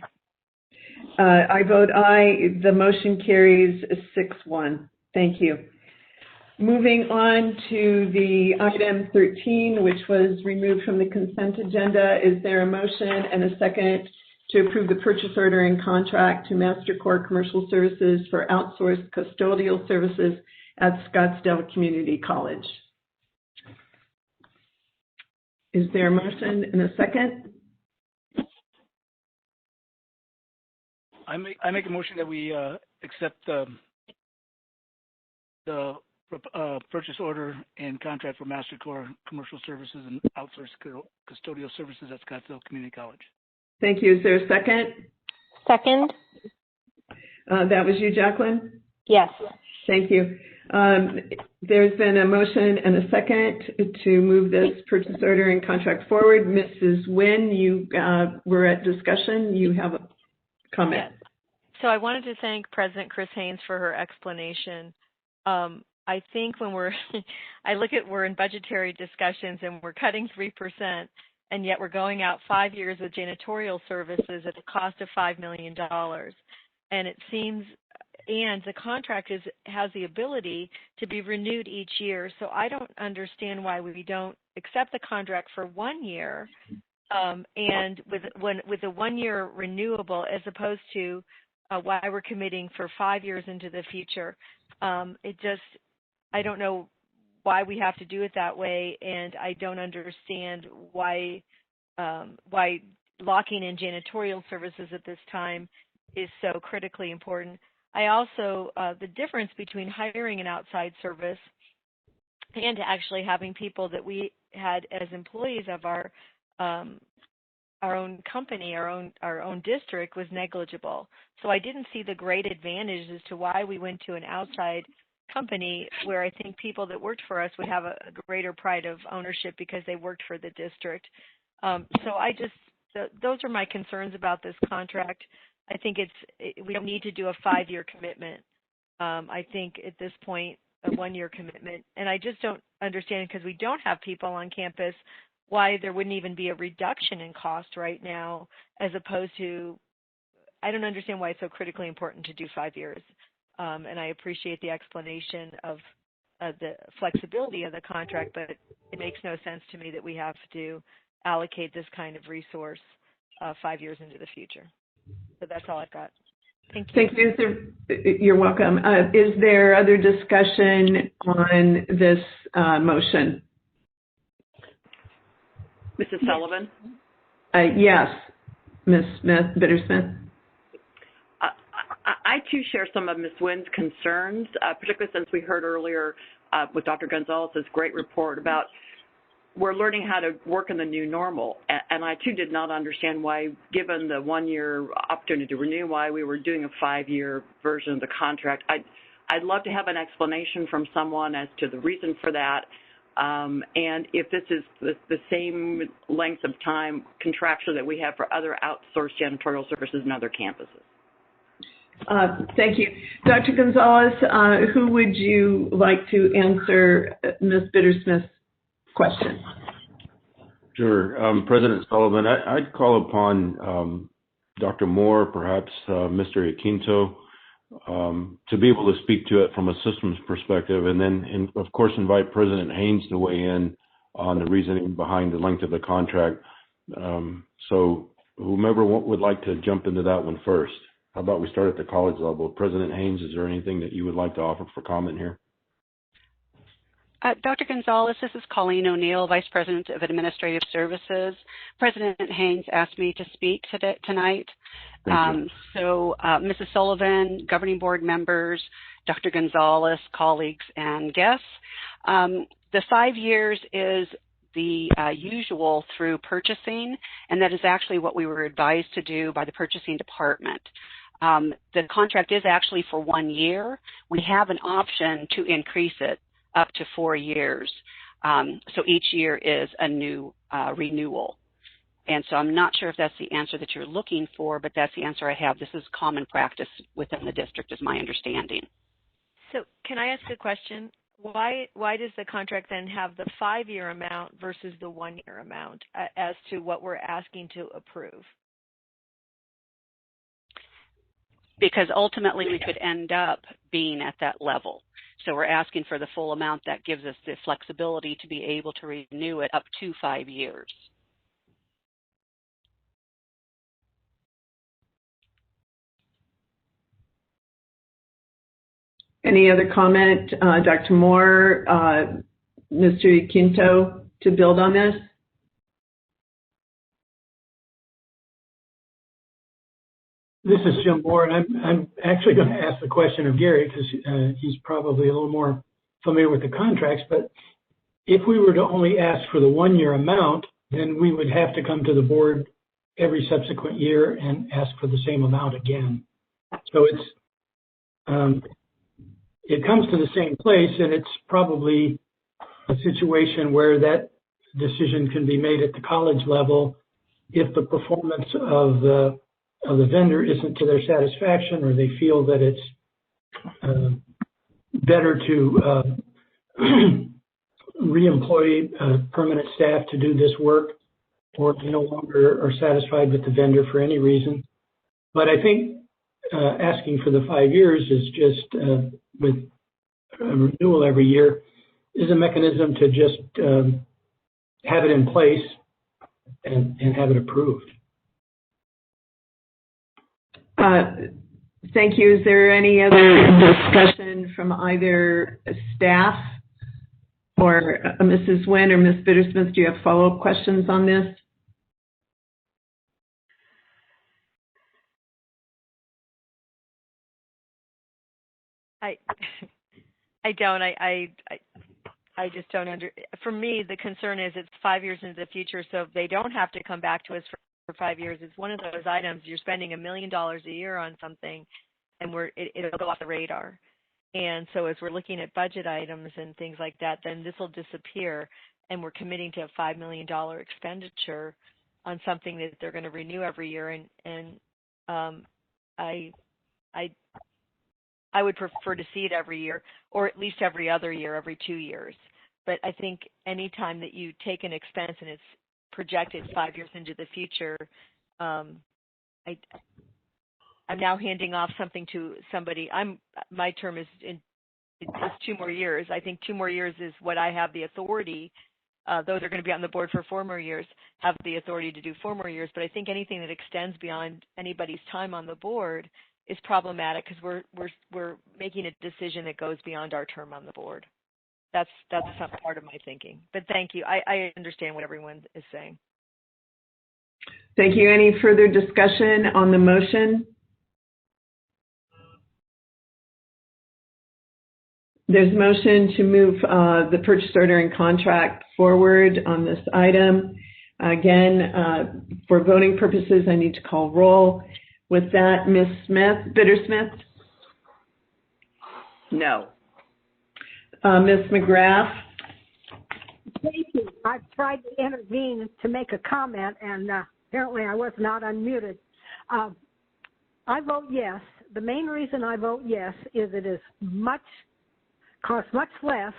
S1: I vote aye. The motion carries 6-1. Thank you. Moving on to the item 13, which was removed from the consent agenda. Is there a motion and a second to approve the purchase order and contract to MasterCore Commercial Services for outsourced custodial services at Scottsdale Community College? Is there a motion and a second?
S8: I make a motion that we accept the purchase order and contract for MasterCore Commercial Services and outsourced custodial services at Scottsdale Community College.
S1: Thank you. Is there a second?
S5: Second?
S1: That was you, Jacqueline?
S5: Yes.
S1: Thank you. There's been a motion and a second to move this purchase order and contract forward. Mrs. Nguyen, you were at discussion. You have a comment.
S2: Yes. So I wanted to thank President Chris Haynes for her explanation. I think when we're in budgetary discussions and we're cutting 3%, and yet we're going out 5 years with janitorial services at the cost of $5 million. And it seems, and the contract has the ability to be renewed each year. So I don't understand why we don't accept the contract for 1 year, and with a 1 year renewable, as opposed to why we're committing for 5 years into the future. I don't know why we have to do it that way, and I don't understand why locking in janitorial services at this time is so critically important. I also, the difference between hiring an outside service and actually having people that we had as employees of our own company, our own district, was negligible. So I didn't see the great advantage as to why we went to an outside company where I think people that worked for us would have a greater pride of ownership because they worked for the district. Those are my concerns about this contract. I think we don't need to do a 5-year commitment. I think at this point, a 1 year commitment. And I just don't understand, because we don't have people on campus, why there wouldn't even be a reduction in cost right now, as opposed to, I don't understand why it's so critically important to do 5 years. And I appreciate the explanation of the flexibility of the contract, but it makes no sense to me that we have to allocate this kind of resource 5 years into the future. So that's all I've got. Thank you.
S1: Thank you. You're welcome. Is there other discussion on this motion?
S11: Mrs. Sullivan?
S1: Yes. Ms. Bittersmith?
S11: I too share some of Ms. Nguyen's concerns, particularly since we heard earlier with Dr. Gonzalez's great report about we're learning how to work in the new normal. And I too did not understand why, given the 1 year opportunity to renew, why we were doing a 5-year version of the contract. I'd love to have an explanation from someone as to the reason for that. And if this is the same length of time contractually that we have for other outsourced janitorial services in other campuses.
S1: Thank you. Dr. Gonzalez, who would you like to answer Ms. Bittersmith's question?
S6: Sure. President Sullivan, I'd call upon Dr. Moore, perhaps Mr. Iaquinto, to be able to speak to it from a systems perspective, and then, of course, invite President Haynes to weigh in on the reasoning behind the length of the contract. So whomever would like to jump into that one first. How about we start at the college level? President Haynes, is there anything that you would like to offer for comment here?
S12: Dr. Gonzalez, this is Colleen O'Neill, Vice President of Administrative Services. President Haynes asked me to speak tonight. Mrs. Sullivan, governing board members, Dr. Gonzalez, colleagues, and guests. The 5 years is the usual through purchasing, and that is actually what we were advised to do by the purchasing department. The contract is actually for 1 year. We have an option to increase it up to 4 years. So each year is a new renewal. And so I'm not sure if that's the answer that you're looking for, but that's the answer I have. This is common practice within the district, is my understanding.
S2: So can I ask a question? Why does the contract then have the 5-year amount versus the 1 year amount as to what we're asking to approve?
S12: Because ultimately we could end up being at that level. So we're asking for the full amount. That gives us the flexibility to be able to renew it up to 5 years.
S1: Any other comment, Dr. Moore, Mr. Iaquinto, to build on this?
S13: This is Jim Moore, and I'm actually going to ask the question of Gary, because he's probably a little more familiar with the contracts. But if we were to only ask for the 1 year amount, then we would have to come to the board every subsequent year and ask for the same amount again. So it comes to the same place, and it's probably a situation where that decision can be made at the college level if the performance of the vendor isn't to their satisfaction, or they feel that it's better to re-employ permanent staff to do this work, or no longer are satisfied with the vendor for any reason. But I think asking for the 5 years is just with a renewal every year is a mechanism to just have it in place and have it approved.
S1: Thank you. Is there any other discussion from either staff or Mrs. Nguyen or Ms. Bittersmith? Do you have follow-up questions on this?
S2: I don't. I just don't for me, the concern is it's 5 years into the future, so they don't have to come back to us for 5 years. It's one of those items, you're spending $1 million a year on something, and it'll go off the radar. And so as we're looking at budget items and things like that, then this will disappear, and we're committing to a $5 million expenditure on something that they're going to renew every year. And I would prefer to see it every year, or at least every other year, every 2 years. But I think any time that you take an expense and it's projected 5 years into the future, I'm now handing off something to somebody. My term is 2 more years. I think 2 more years is what I have the authority. Those are going to be on the board for 4 more years, have the authority to do 4 more years. But I think anything that extends beyond anybody's time on the board is problematic, because we're making a decision that goes beyond our term on the board. That's some part of my thinking. But thank you. I understand what everyone is saying.
S1: Thank you. Any further discussion on the motion? There's a motion to move the purchase order and contract forward on this item. Again, for voting purposes, I need to call roll. With that, Ms. Bittersmith?
S11: No.
S1: Ms. McGrath?
S7: Thank you. I've tried to intervene to make a comment, and apparently I was not unmuted. I vote yes. The main reason I vote yes is it is costs much less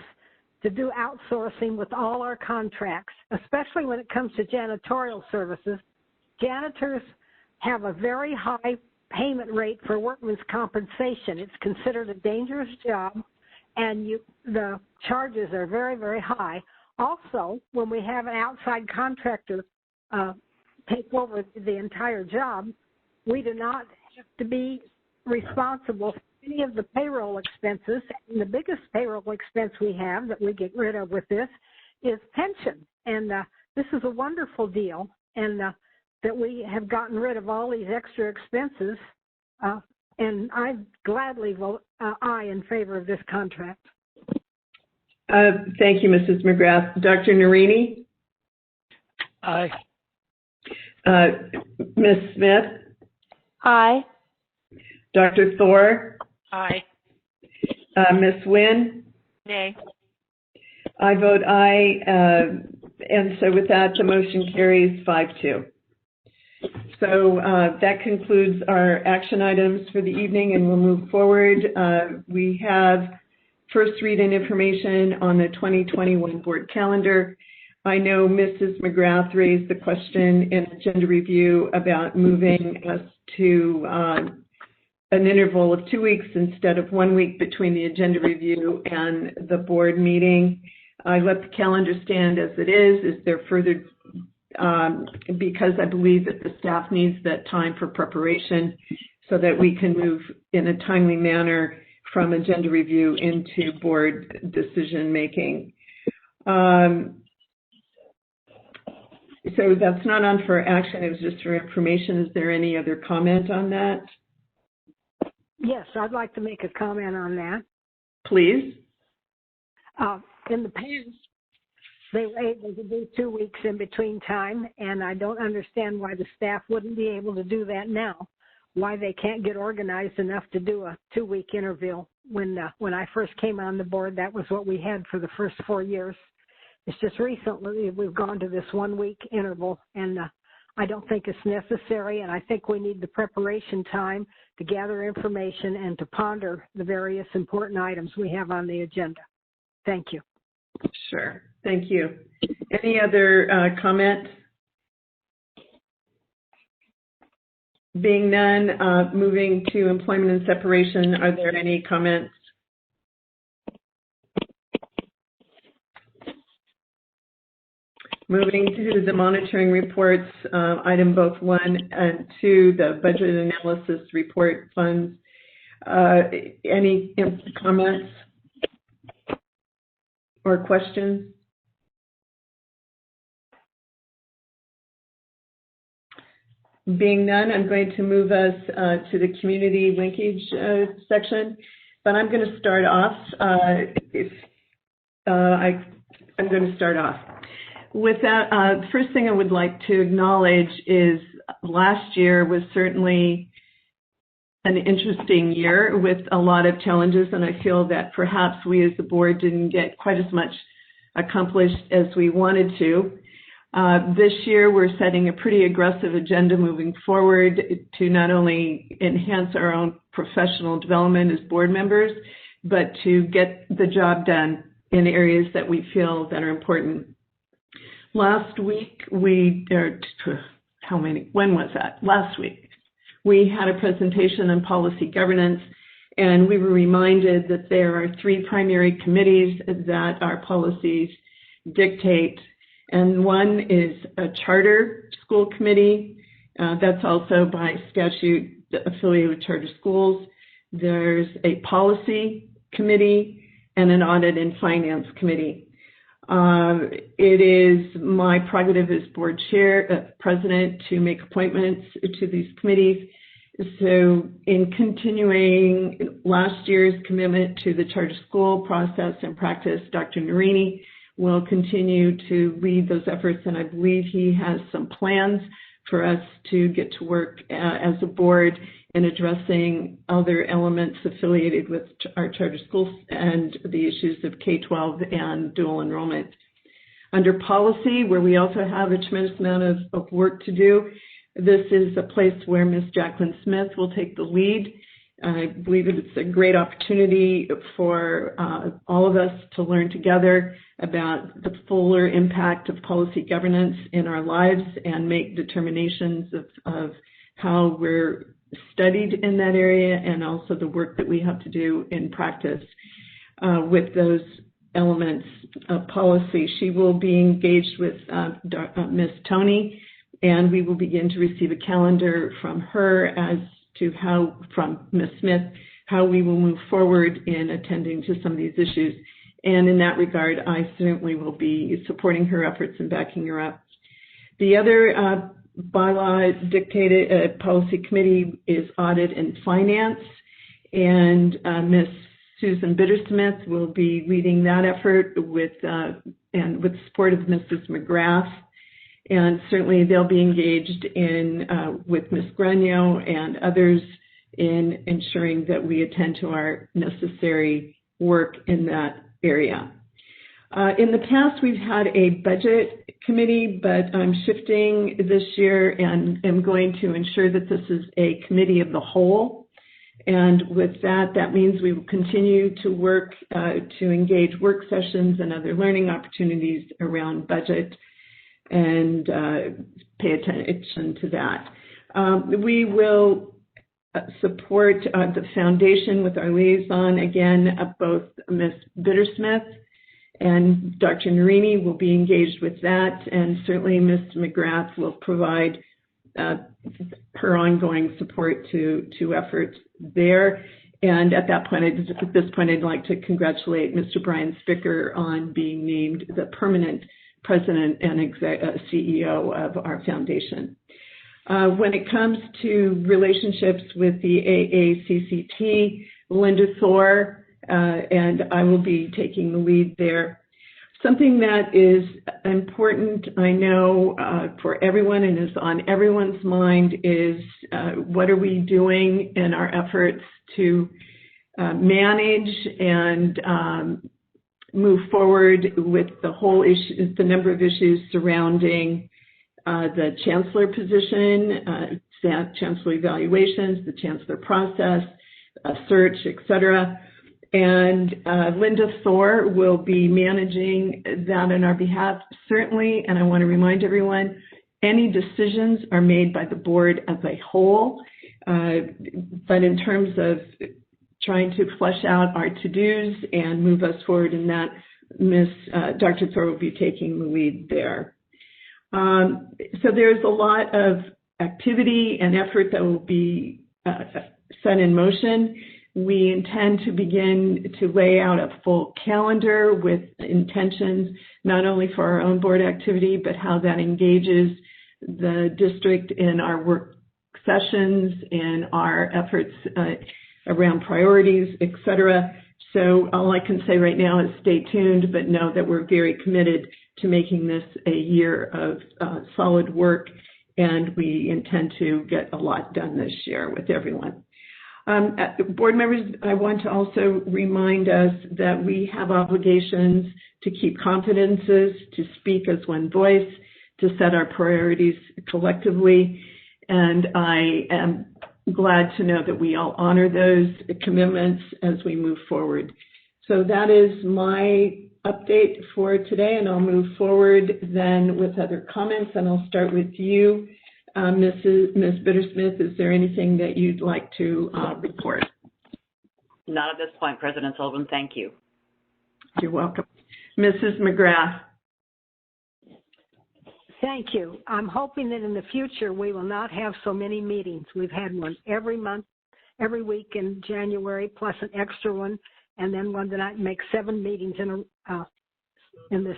S7: to do outsourcing with all our contracts, especially when it comes to janitorial services. Janitors have a very high payment rate for workman's compensation. It's considered a dangerous job, and the charges are very, very high. Also, when we have an outside contractor take over the entire job, we do not have to be responsible for any of the payroll expenses. And the biggest payroll expense we have that we get rid of with this is pension. And this is a wonderful deal, and that we have gotten rid of all these extra expenses, and I gladly vote aye in favor of this contract.
S1: Thank you, Mrs. McGrath. Dr. Narini?
S8: Aye.
S1: Ms. Smith?
S5: Aye.
S1: Dr. Thor?
S10: Aye.
S1: Ms. Nguyen?
S2: Nay.
S1: I vote aye, and so with that, the motion carries 5-2. So that concludes our action items for the evening, and we'll move forward. We have first reading information on the 2021 board calendar. I know Mrs. McGrath raised the question in agenda review about moving us to an interval of 2 weeks instead of 1 week between the agenda review and the board meeting. I let the calendar stand as it is. Is there further because I believe that the staff needs that time for preparation so that we can move in a timely manner from agenda review into board decision making. So that's not on for action, it was just for information. Is there any other comment on that?
S7: Yes, I'd like to make a comment on that.
S1: Please.
S7: In the past, they were able to do 2 weeks in between time, and I don't understand why the staff wouldn't be able to do that now, why they can't get organized enough to do a 2-week interview. When I first came on the board, that was what we had for the first 4 years. It's just recently we've gone to this 1-week interval, and I don't think it's necessary, and I think we need the preparation time to gather information and to ponder the various important items we have on the agenda. Thank you.
S1: Sure. Thank you. Any other comment? Being none, moving to employment and separation, are there any comments? Moving to the monitoring reports, item both 1 and 2, the budget analysis report funds. Any comments or questions? Being none, I'm going to move us to the community linkage section, but I'm going to start off. I'm going to start off. With that, the first thing I would like to acknowledge is last year was certainly an interesting year with a lot of challenges, and I feel that perhaps we as the board didn't get quite as much accomplished as we wanted to. This year, we're setting a pretty aggressive agenda moving forward to not only enhance our own professional development as board members, but to get the job done in areas that we feel that are important. Last week, when was that? Last week, we had a presentation on policy governance, and we were reminded that there are 3 primary committees that our policies dictate. And one is a charter school committee. That's also by statute affiliated with charter schools. There's a policy committee and an audit and finance committee. It is my prerogative as board chair, president, to make appointments to these committees. So in continuing last year's commitment to the charter school process and practice, Dr. Narini will continue to lead those efforts, and I believe he has some plans for us to get to work as a board in addressing other elements affiliated with our charter schools and the issues of K-12 and dual enrollment. Under policy, where we also have a tremendous amount of work to do, this is a place where Ms. Jacqueline Smith will take the lead. I believe that it's a great opportunity for all of us to learn together about the fuller impact of policy governance in our lives and make determinations of how we're studied in that area, and also the work that we have to do in practice with those elements of policy. She will be engaged with Ms. Tony, and we will begin to receive a calendar from her as to how, from Ms. Smith, how we will move forward in attending to some of these issues. And in that regard, I certainly will be supporting her efforts and backing her up. The other bylaw dictated policy committee is audit and finance, and Ms. Susan Bittersmith will be leading that effort with support of Mrs. McGrath. And certainly they'll be engaged in with Ms. Grunyo and others in ensuring that we attend to our necessary work in that area. In the past, we've had a budget committee, but I'm shifting this year and am going to ensure that this is a committee of the whole. And with that, that means we will continue to work to engage work sessions and other learning opportunities around budget and pay attention to that. We will support the foundation with our liaison, again, both Ms. Bittersmith and Dr. Narini will be engaged with that, and certainly Ms. McGrath will provide her ongoing support to efforts there. And at this point, I'd like to congratulate Mr. Brian Spicker on being named the permanent president and CEO of our foundation. When it comes to relationships with the AACCT, Linda Thor and I will be taking the lead there. something that is important, I know, for everyone and is on everyone's mind is what are we doing in our efforts to manage and move forward with the whole issue, the number of issues surrounding the chancellor position, chancellor evaluations, the chancellor process, search, etc. And Linda Thor will be managing that on our behalf, certainly. And I want to remind everyone, any decisions are made by the board as a whole. But in terms of trying to flesh out our to-dos and move us forward in that, Dr. Thor will be taking the lead there. So there's a lot of activity and effort that will be set in motion. We intend to begin to lay out a full calendar with intentions, not only for our own board activity, but how that engages the district in our work sessions and our efforts around priorities, et cetera. So all I can say right now is stay tuned, but know that we're very committed to making this a year of solid work, and we intend to get a lot done this year with everyone. Board members, I want to also remind us that we have obligations to keep confidences, to speak as one voice, to set our priorities collectively, and I am glad to know that we all honor those commitments as we move forward. So that is my update for today, and I'll move forward then with other comments, and I'll start with you, Ms. Bittersmith. Is there anything that you'd like to report?
S11: Not at this point, President Sullivan. Thank you.
S1: You're welcome. Mrs. McGrath.
S7: Thank you. I'm hoping that in the future we will not have so many meetings. We've had one every month, every week in January, plus an extra one, and then one that I make 7 meetings in this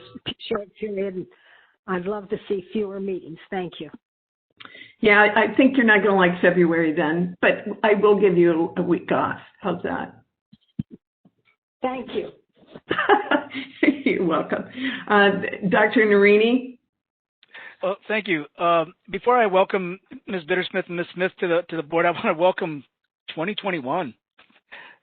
S7: short period. And I'd love to see fewer meetings. Thank you.
S1: Yeah, I think you're not going to like February then, but I will give you a week off. How's that?
S7: Thank you.
S1: You're welcome. Dr. Narini?
S8: Well, thank you. Before I welcome Ms. Bittersmith and Ms. Smith to the board, I want to welcome 2021.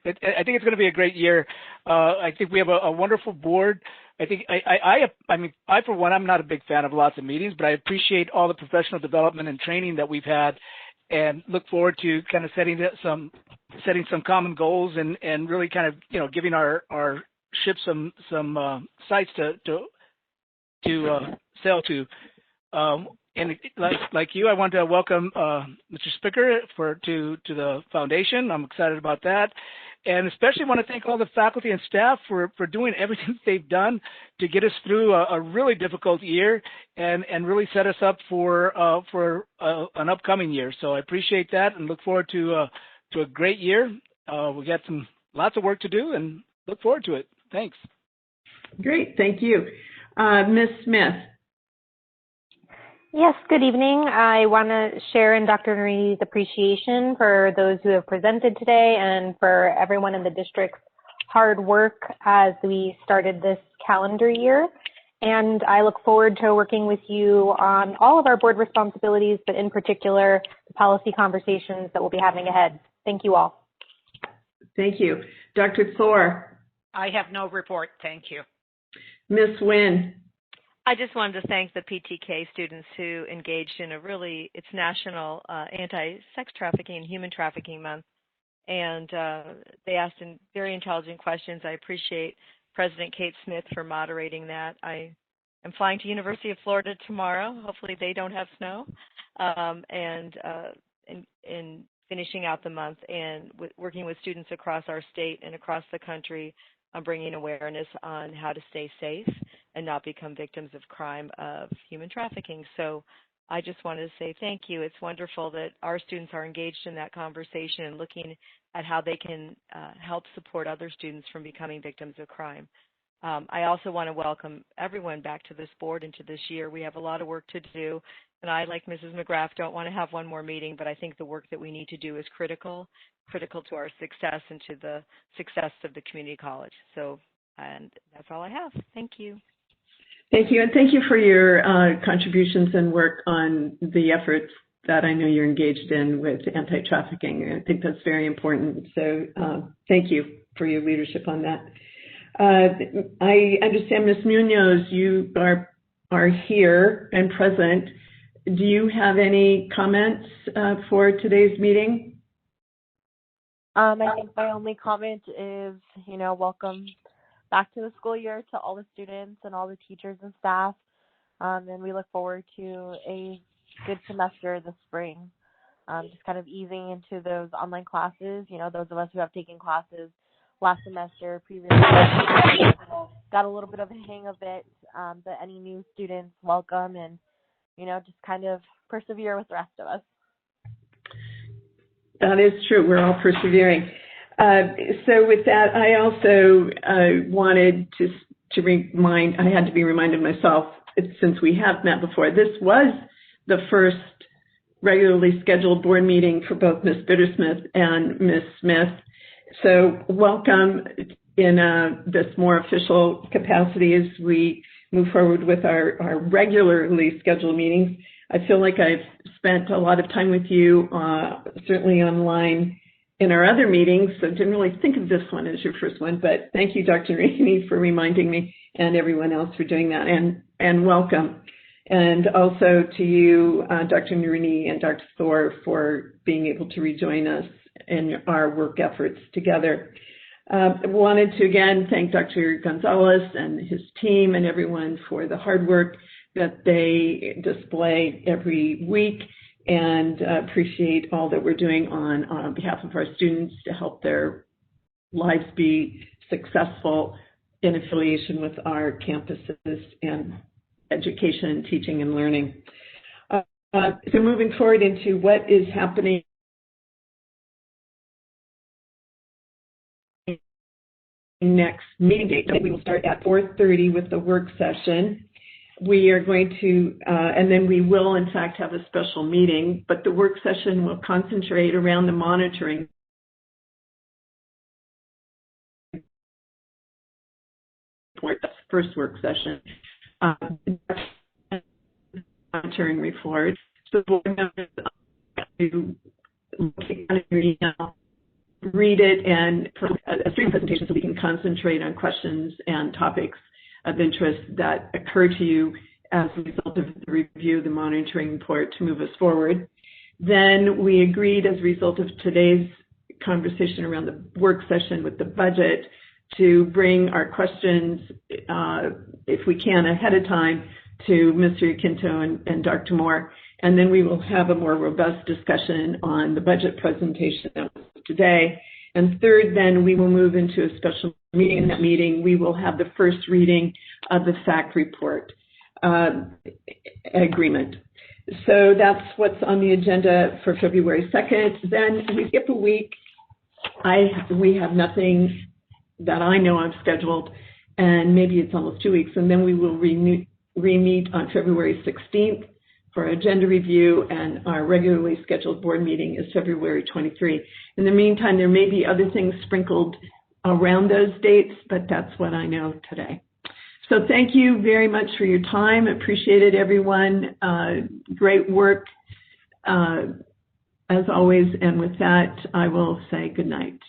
S8: I think it's going to be a great year. I think we have a wonderful board. I think I for one, I'm not a big fan of lots of meetings, but I appreciate all the professional development and training that we've had, and look forward to kind of setting some common goals and really kind of giving our ship some sites to sail to. And like you, I want to welcome Mr. Spicker to the foundation. I'm excited about that, and especially want to thank all the faculty and staff for doing everything they've done to get us through a really difficult year and really set us up for an upcoming year. So I appreciate that and look forward to a great year. We got lots of work to do and look forward to it. Thanks.
S1: Great, thank you, Ms. Smith.
S14: Yes, good evening. I want to share in Dr. Narini's appreciation for those who have presented today and for everyone in the district's hard work as we started this calendar year. And I look forward to working with you on all of our board responsibilities, but in particular, the policy conversations that we'll be having ahead. Thank you all.
S1: Thank you. Dr. Thor.
S10: I have no report. Thank you.
S1: Ms. Nguyen.
S2: I just wanted to thank the PTK students who engaged in it's National Anti-Sex Trafficking and Human Trafficking Month. And they asked very intelligent questions. I appreciate President Kate Smith for moderating that. I am flying to University of Florida tomorrow. Hopefully they don't have snow. And finishing out the month and working with students across our state and across the country on bringing awareness on how to stay safe and not become victims of crime of human trafficking. So I just wanted to say thank you. It's wonderful that our students are engaged in that conversation and looking at how they can help support other students from becoming victims of crime. I also want to welcome everyone back to this board and to this year. We have a lot of work to do, and I, like Mrs. McGrath, don't want to have one more meeting, but I think the work that we need to do is critical to our success and to the success of the community college. So, and that's all I have. Thank you.
S1: Thank you, and thank you for your contributions and work on the efforts that I know you're engaged in with anti-trafficking. I think that's very important. So thank you for your leadership on that. I understand, Ms. Munoz, you are here and present. Do you have any comments for today's meeting?
S15: I think my only comment is, welcome back to the school year to all the students and all the teachers and staff. And we look forward to a good semester this spring. Just kind of easing into those online classes. Those of us who have taken classes last semester, previously, got a little bit of a hang of it. But any new students, welcome, and, just kind of persevere with the rest of us.
S1: That is true. We're all persevering. So with that, I also wanted to remind, I had to be reminded myself, since we have met before, this was the first regularly scheduled board meeting for both Ms. Bittersmith and Ms. Smith. So welcome in this more official capacity as we move forward with our regularly scheduled meetings. I feel like I've spent a lot of time with you, certainly online in our other meetings, so didn't really think of this one as your first one, but thank you, Dr. Rainey, for reminding me, and everyone else for doing that, and welcome. And also to you, Dr. Narini and Dr. Thor, for being able to rejoin us in our work efforts together. I wanted to again thank Dr. Gonzalez and his team and everyone for the hard work that they display every week, and appreciate all that we're doing on behalf of our students to help their lives be successful in affiliation with our campuses and education, teaching, and learning. So moving forward into what is happening next meeting date. We will start at 4:30 with the work session. We are going to, and then we will in fact have a special meeting, but the work session will concentrate around the monitoring. That's the first work session. Monitoring report. So we'll to read it and a stream presentation so we can concentrate on questions and topics of interest that occur to you as a result of the review of the monitoring report to move us forward. Then we agreed as a result of today's conversation around the work session with the budget to bring our questions, if we can, ahead of time to Mr. Iaquinto and Dr. Moore. And then we will have a more robust discussion on the budget presentation that was today. And third, then we will move into a special meeting. In that meeting, we will have the first reading of the FACT report agreement. So that's what's on the agenda for February 2nd. Then we skip a week. We have nothing that I know of scheduled, and maybe it's almost 2 weeks. And then we will re-meet on February 16th for agenda review, and our regularly scheduled board meeting is February 23. In the meantime, there may be other things sprinkled around those dates, but that's what I know today. So thank you very much for your time. Appreciate it, everyone. Great work, as always. And with that, I will say good night.